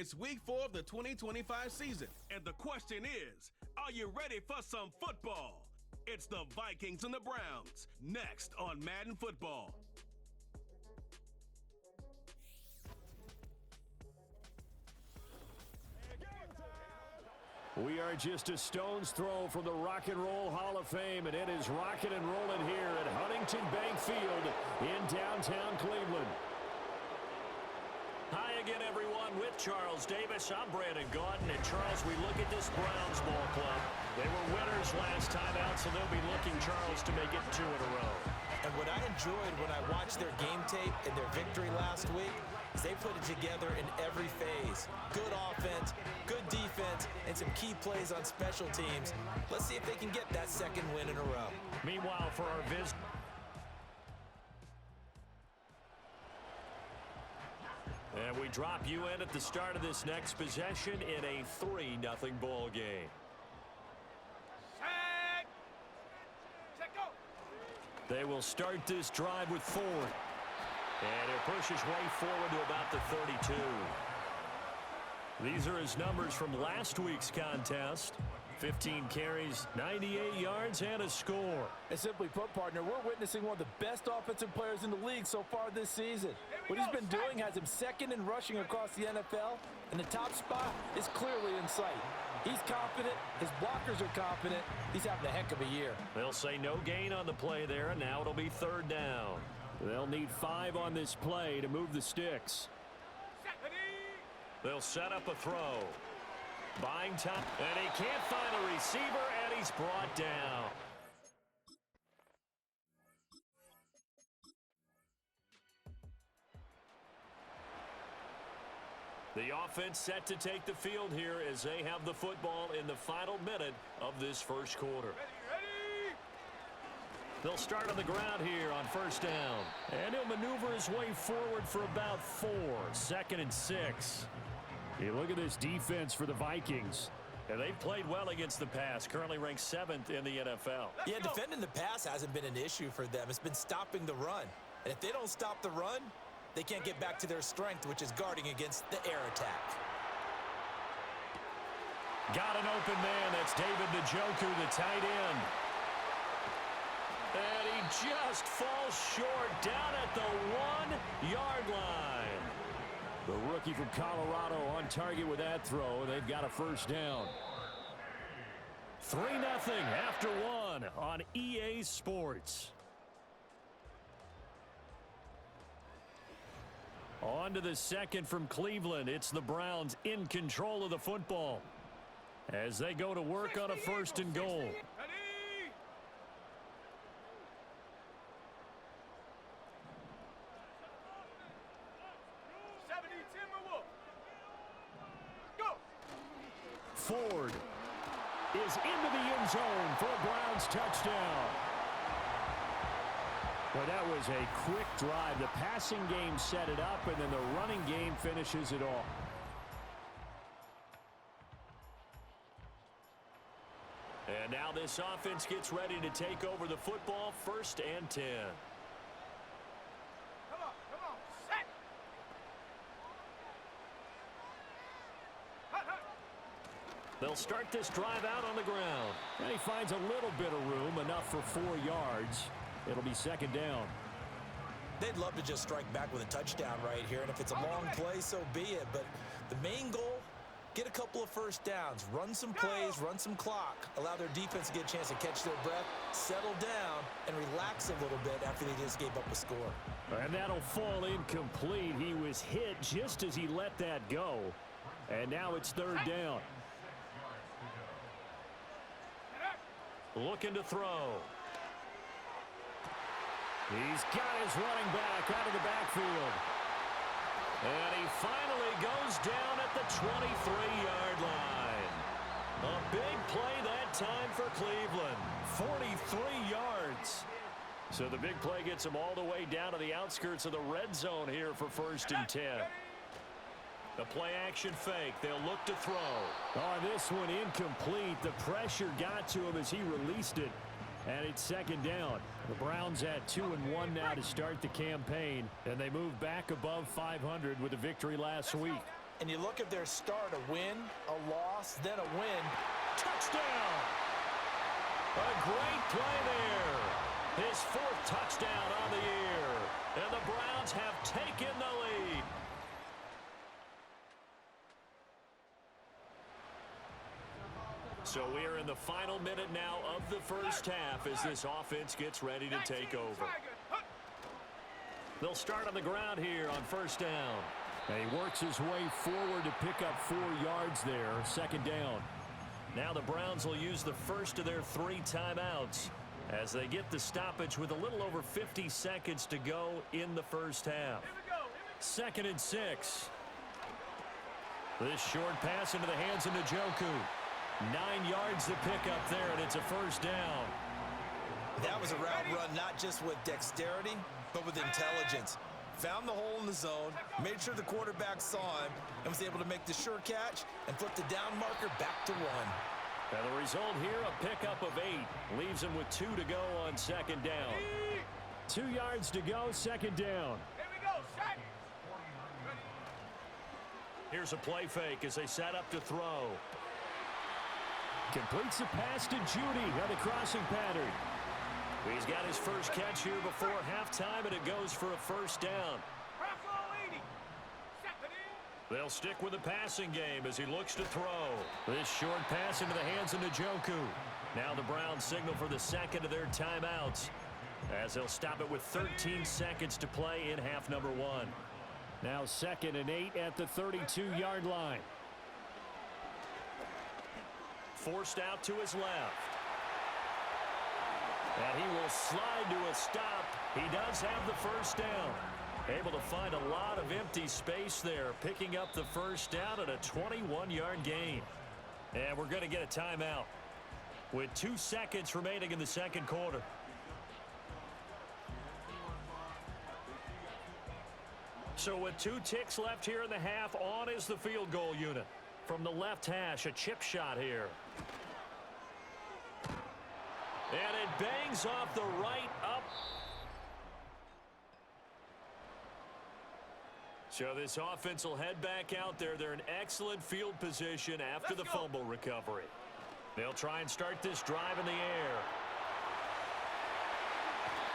It's week 4 of the 2025 season, and the question is, are you ready for some football? It's the Vikings and the Browns, next on Madden Football. We are just a stone's throw from the Rock and Roll Hall of Fame, and it is rocking and rolling here at Huntington Bank Field in downtown Cleveland. Hi again, everyone. With Charles Davis, I'm Brandon Gaudin. And Charles, we look at this Browns ball club. They were winners last time out, so they'll be looking, Charles, to make it 2 in a row. And what I enjoyed when I watched their game tape and their victory last week is they put it together in every phase. Good offense, good defense, and some key plays on special teams. Let's see if they can get that second win in a row. Meanwhile, for our visit, and we drop you in at the start of this next possession in a 3-0 ball game. Set. Set, go. They will start this drive with Ford. And he'll push his way forward to about the 32. These are his numbers from last week's contest. 15 carries, 98 yards, and a score. And simply put, partner, we're witnessing one of the best offensive players in the league so far this season. What he's been doing has him second in rushing across the NFL, and the top spot is clearly in sight. He's confident. His blockers are confident. He's having a heck of a year. They'll say no gain on the play there, and now it'll be 3rd down. They'll need 5 on this play to move the sticks. They'll set up a throw. Buying time, and he can't find a receiver, and he's brought down. The offense set to take the field here as they have the football in the final minute of this first quarter. Ready. They'll start on the ground here on 1st down. And he'll maneuver his way forward for about 4. 2nd and 6. You look at this defense for the Vikings. And they've played well against the pass, currently ranked 7th in the NFL. Yeah, defending the pass hasn't been an issue for them. It's been stopping the run. And if they don't stop the run, they can't get back to their strength, which is guarding against the air attack. Got an open man. That's David Njoku, the tight end. And he just falls short down at the 1-yard line. The rookie from Colorado on target with that throw. They've got a 1st down. 3-0 after 1 on EA Sports. On to the 2nd from Cleveland. It's the Browns in control of the football as they go to work on a 1st and goal. Ready. 70, Timberwolf. Go. Ford is into the end zone for a Browns touchdown. Well, that was a quick drive. The passing game set it up, and then the running game finishes it all. And now this offense gets ready to take over the football. 1st and 10. Come on, set. Hut, hut. They'll start this drive out on the ground. And he finds a little bit of room, enough for 4 yards. It'll be 2nd down. They'd love to just strike back with a touchdown right here, and if it's a long play, so be it. But the main goal, get a couple of 1st downs, run some plays, run some clock, allow their defense to get a chance to catch their breath, settle down, and relax a little bit after they just gave up a score. And that'll fall incomplete. He was hit just as he let that go. And now it's 3rd down. Looking to throw. He's got his running back out of the backfield. And he finally goes down at the 23-yard line. A big play that time for Cleveland. 43 yards. So the big play gets him all the way down to the outskirts of the red zone here for 1st and 10. The play action fake. They'll look to throw. On this one, incomplete. The pressure got to him as he released it. And it's 2nd down. The Browns at 2-1 now to start the campaign. And they move back above 500 with a victory last week. And you look at their start, a win, a loss, then a win. Touchdown! A great play there. His 4th touchdown on the year. And the Browns have taken the lead. So we are in the final minute now of the first half as this offense gets ready to take over. They'll start on the ground here on first down. He works his way forward to pick up 4 yards there, second down. Now the Browns will use the first of their 3 timeouts as they get the stoppage with a little over 50 seconds to go in the first half. Second and 6. This short pass into the hands of Njoku. 9 yards to pick up there, and it's a first down. That was a route run not just with dexterity, but with intelligence. Found the hole in the zone, made sure the quarterback saw him, and was able to make the sure catch and flip the down marker back to 1. And the result here, a pickup of 8. Leaves him with 2 to go on second down. 2 yards to go, second down. Here we go, set. Here's a play fake as they set up to throw. Completes the pass to Judy on the crossing pattern. He's got his first catch here before halftime, and it goes for a first down. They'll stick with the passing game as he looks to throw. This short pass into the hands of Njoku. Now the Browns signal for the second of their timeouts as they'll stop it with 13 seconds to play in half number 1. Now second and 8 at the 32-yard line. Forced out to his left. And he will slide to a stop. He does have the first down. Able to find a lot of empty space there, picking up the first down at a 21-yard gain. And we're going to get a timeout with 2 seconds remaining in the second quarter. So with 2 ticks left here in the half, on is the field goal unit. From the left hash, a chip shot here. And it bangs off the right up. So this offense will head back out there. They're in excellent field position after the fumble recovery. They'll try and start this drive in the air.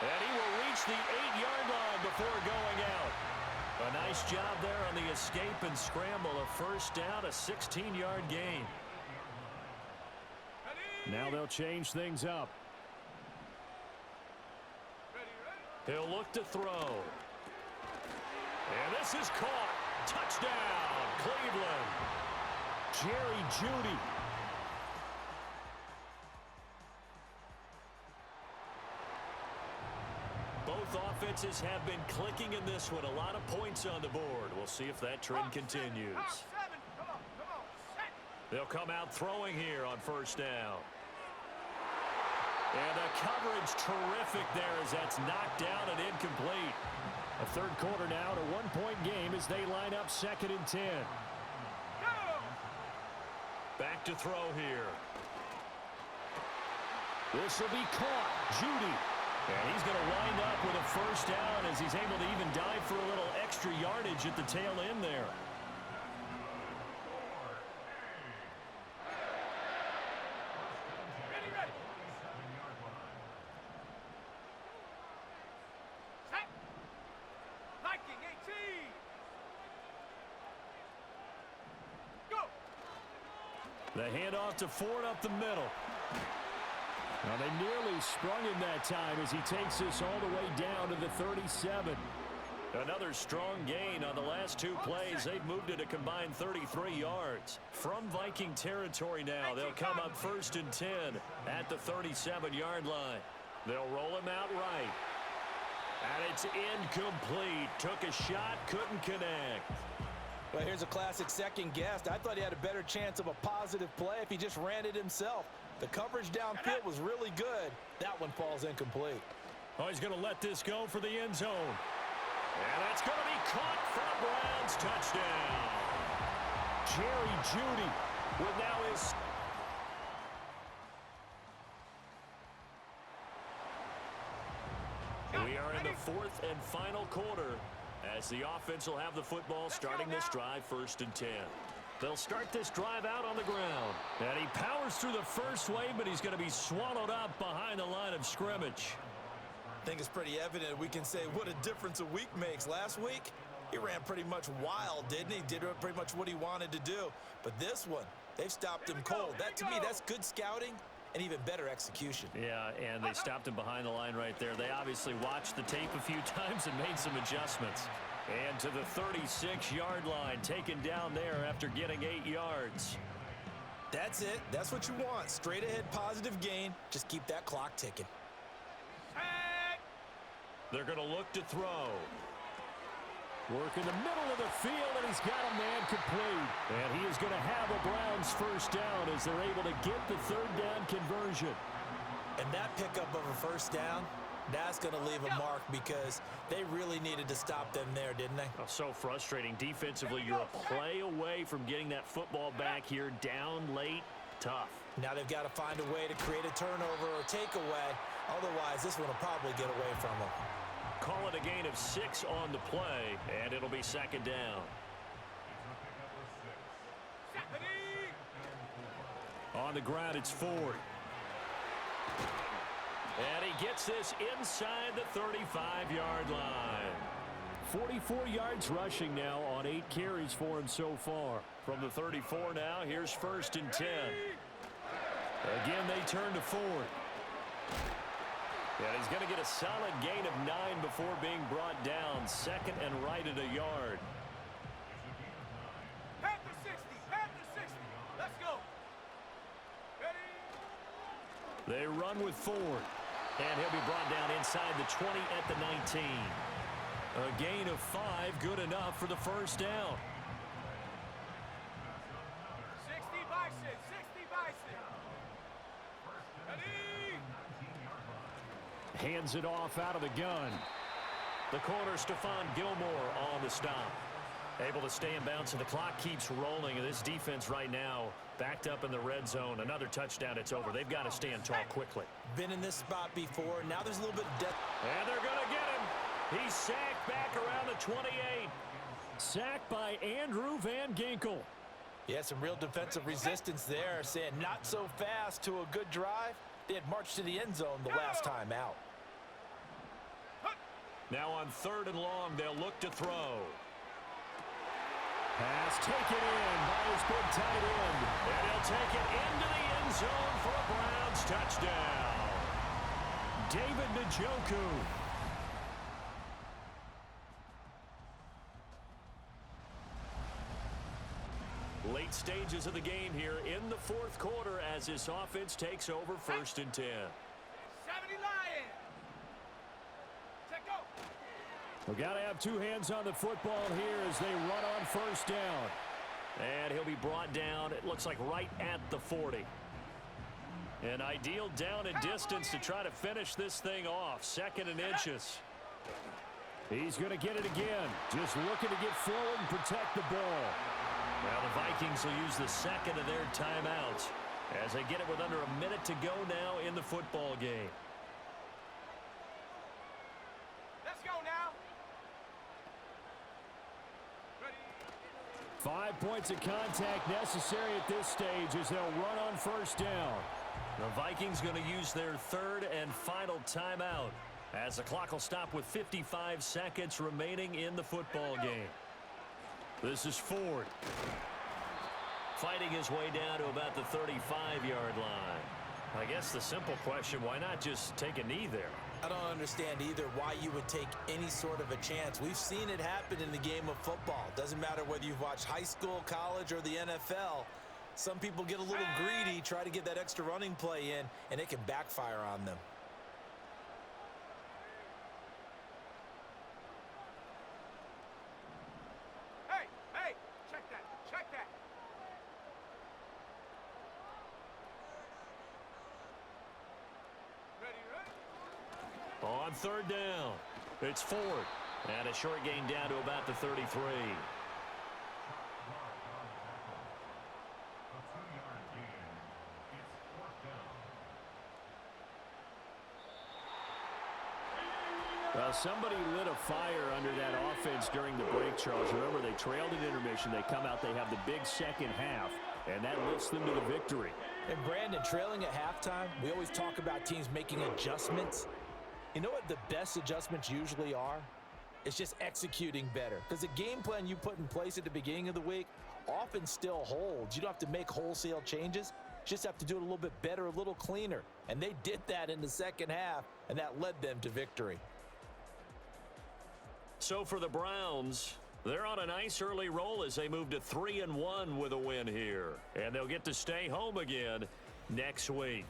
And he will reach the 8-yard line before going out. A nice job there on the escape and scramble. A first down, a 16-yard gain. Now they'll change things up. He'll look to throw. And this is caught. Touchdown, Cleveland. Jerry Jeudy. Both offenses have been clicking in this one. A lot of points on the board. We'll see if that trend continues. They'll come out throwing here on first down. And the coverage terrific there as that's knocked down and incomplete. A third quarter now, a 1-point game as they line up second and 10. Back to throw here. This will be caught. Jeudy. And he's going to wind up with a first down as he's able to even dive for a little extra yardage at the tail end there. The handoff to Ford up the middle. Now they nearly sprung him that time as he takes this all the way down to the 37. Another strong gain on the last 2 plays. They've moved it a combined 33 yards. From Viking territory now, they'll come up first and 10 at the 37-yard line. They'll roll him out right. And it's incomplete. Took a shot, couldn't connect. Well, here's a classic second guess. I thought he had a better chance of a positive play if he just ran it himself. The coverage downfield was really good. That one falls incomplete. Oh, he's going to let this go for the end zone. And that's going to be caught for the Browns. Touchdown. Jerry Jeudy with now his... We are in the 4th and final quarter. As the offense will have the football starting this drive, 1st and 10. They'll start this drive out on the ground. And he powers through the first wave, but he's going to be swallowed up behind the line of scrimmage. I think it's pretty evident we can say what a difference a week makes. Last week, he ran pretty much wild, didn't he? Did pretty much what he wanted to do. But this one, they've stopped him cold. That, to me, that's good scouting and even better execution. Yeah, and they stopped him behind the line right there. They obviously watched the tape a few times and made some adjustments. And to the 36-yard line, taken down there after getting 8 yards. That's it. That's what you want. Straight ahead positive gain. Just keep that clock ticking. They're going to look to throw. Work in the middle of the field, and he's got a man complete. And he is going to have a Browns first down as they're able to get the 3rd down conversion. And that pickup of a first down, that's going to leave a mark because they really needed to stop them there, didn't they? Oh, so frustrating. Defensively, you're a play away from getting that football back here. Down late, tough. Now they've got to find a way to create a turnover or takeaway. Otherwise, this one will probably get away from them. Call it a gain of 6 on the play, and it'll be 2nd down. On the ground, it's Ford. And he gets this inside the 35-yard line. 44 yards rushing now on 8 carries for him so far. From the 34 now, here's 1st and 10. Again, they turn to Ford. And he's going to get a solid gain of 9 before being brought down. 2nd and right at a yard. Panther 60, Panther 60. Let's go. Ready? They run with Ford. And he'll be brought down inside the 20 at the 19. A gain of 5, good enough for the first down. 60 Bison, 60 Bison. Ready? Hands it off out of the gun. The corner, Stephon Gilmore, on the stop. Able to stay in bounds, and the clock keeps rolling. And this defense right now backed up in the red zone. Another touchdown, it's over. They've got to stand tall quickly. Been in this spot before. Now there's a little bit of depth. And they're going to get him. He's sacked back around the 28. Sacked by Andrew Van Ginkel. Yeah, some real defensive resistance there, saying not so fast to a good drive. They had marched to the end zone the last time out. Now on 3rd and long, they'll look to throw. Pass taken in by his big tight end. And he'll take it into the end zone for a Browns touchdown. David Njoku. Late stages of the game here in the 4th quarter as this offense takes over 1st and 10. 70 Lions. Check go. We got to have 2 hands on the football here as they run on 1st down. And he'll be brought down, it looks like right at the 40. An ideal down and distance to try to finish this thing off. 2nd and inches. He's going to get it again. Just looking to get forward and protect the ball. Now the Vikings will use the 2nd of their timeouts as they get it with under a minute to go now in the football game. Let's go now. Ready? 5 points of contact necessary at this stage as they'll run on 1st down. The Vikings going to use their 3rd and final timeout as the clock will stop with 55 seconds remaining in the football game. This is Ford. Fighting his way down to about the 35-yard line. I guess the simple question, why not just take a knee there? I don't understand either why you would take any sort of a chance. We've seen it happen in the game of football. Doesn't matter whether you've watched high school, college, or the NFL. Some people get a little greedy, try to get that extra running play in, and it can backfire on them. Hey, check that, check that. Ready? On 3rd down, it's Ford. And a short gain down to about the 33. Somebody lit a fire under that offense during the break, Charles. Remember, they trailed at intermission. They come out, they have the big second half, and that lifts them to the victory. And Brandon, trailing at halftime, we always talk about teams making adjustments. You know what the best adjustments usually are? It's just executing better. Because the game plan you put in place at the beginning of the week often still holds. You don't have to make wholesale changes. You just have to do it a little bit better, a little cleaner. And they did that in the second half, and that led them to victory. So for the Browns, they're on a nice early roll as they move to 3-1 with a win here. And they'll get to stay home again next week.